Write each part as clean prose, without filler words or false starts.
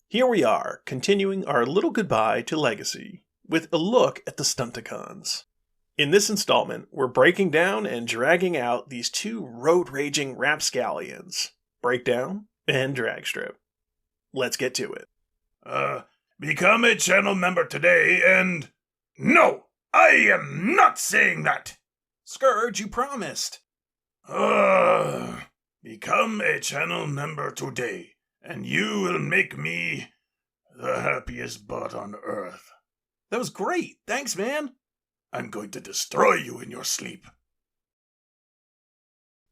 Here we are, continuing our little goodbye to Legacy, with a look at the Stunticons. In this installment, we're breaking down and dragging out these two road-raging rapscallions, Breakdown and Dragstrip. Let's get to it. Become a channel member today and... No! I am not saying that! Scourge, you promised! Become a channel member today, and you will make me the happiest butt on Earth. That was great! Thanks, man! I'm going to destroy you in your sleep.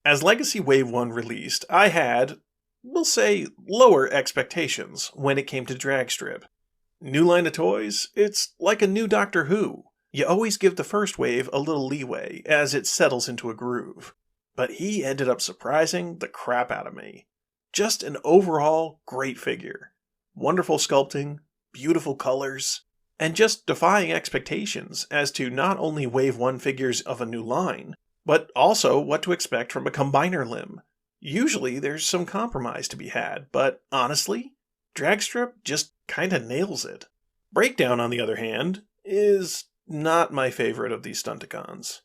As Legacy Wave 1 released, I had, we'll say, lower expectations when it came to Dragstrip. New line of toys? It's like a new Doctor Who. You always give the first wave a little leeway as it settles into a groove. But he ended up surprising the crap out of me. Just an overall great figure. Wonderful sculpting, beautiful colors, and just defying expectations as to not only Wave 1 figures of a new line, but also what to expect from a combiner limb. Usually there's some compromise to be had, but honestly, Dragstrip just kinda nails it. Breakdown, on the other hand, is not my favorite of these Stunticons.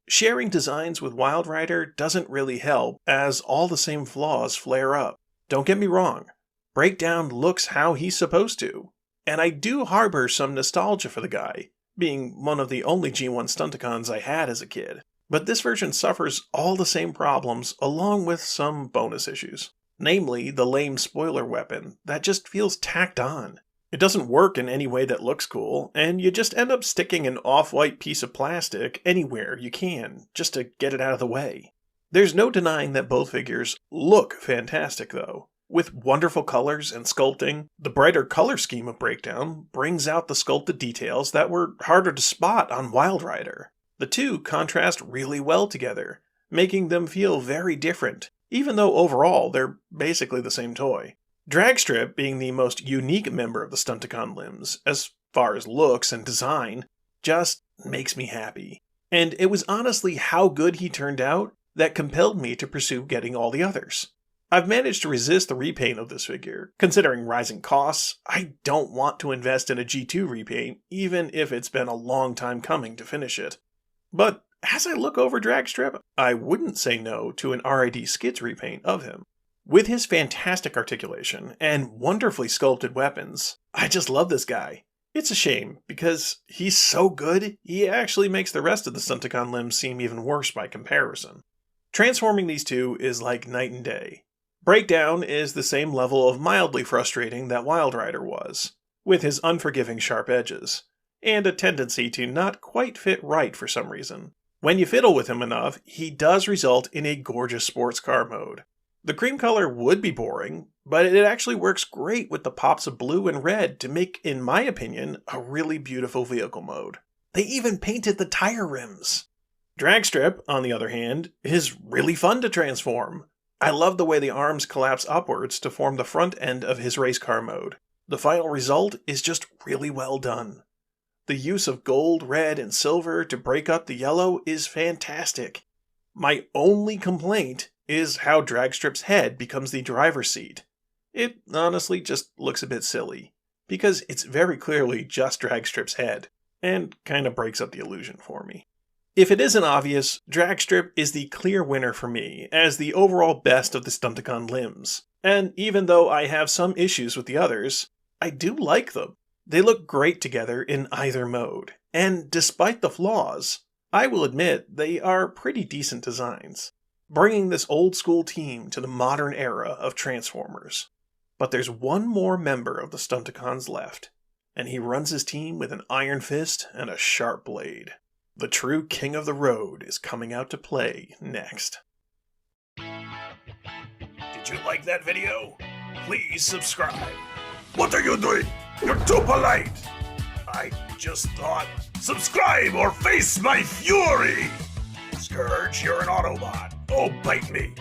Sharing designs with Wild Rider doesn't really help, as all the same flaws flare up. Don't get me wrong, Breakdown looks how he's supposed to, and I do harbor some nostalgia for the guy, being one of the only G1 Stunticons I had as a kid. But this version suffers all the same problems along with some bonus issues. Namely, the lame spoiler weapon that just feels tacked on. It doesn't work in any way that looks cool, and you just end up sticking an off-white piece of plastic anywhere you can, just to get it out of the way. There's no denying that both figures look fantastic though. With wonderful colors and sculpting, the brighter color scheme of Breakdown brings out the sculpted details that were harder to spot on Wild Rider. The two contrast really well together, making them feel very different, even though overall they're basically the same toy. Dragstrip, being the most unique member of the Stunticon limbs, as far as looks and design, just makes me happy. And it was honestly how good he turned out that compelled me to pursue getting all the others. I've managed to resist the repaint of this figure. Considering rising costs, I don't want to invest in a G2 repaint, even if it's been a long time coming to finish it. But as I look over Dragstrip, I wouldn't say no to an RID Skids repaint of him. With his fantastic articulation and wonderfully sculpted weapons, I just love this guy. It's a shame, because he's so good, he actually makes the rest of the Stunticon limbs seem even worse by comparison. Transforming these two is like night and day. Breakdown is the same level of mildly frustrating that Wild Rider was, with his unforgiving sharp edges, and a tendency to not quite fit right for some reason. When you fiddle with him enough, he does result in a gorgeous sports car mode. The cream color would be boring, but it actually works great with the pops of blue and red to make, in my opinion, a really beautiful vehicle mode. They even painted the tire rims. Dragstrip, on the other hand, is really fun to transform. I love the way the arms collapse upwards to form the front end of his race car mode. The final result is just really well done. The use of gold, red, and silver to break up the yellow is fantastic. My only complaint is how Dragstrip's head becomes the driver's seat. It honestly just looks a bit silly, because it's very clearly just Dragstrip's head, and kinda breaks up the illusion for me. If it isn't obvious, Dragstrip is the clear winner for me, as the overall best of the Stunticon limbs. And even though I have some issues with the others, I do like them. They look great together in either mode, and despite the flaws, I will admit they are pretty decent designs, bringing this old school team to the modern era of Transformers. But there's one more member of the Stunticons left, and he runs his team with an iron fist and a sharp blade. The true king of the road is coming out to play next. Did you like that video? Please subscribe. What are you doing? You're too polite. I just thought, subscribe or face my fury. Scourge, you're an Autobot. Oh, bite me.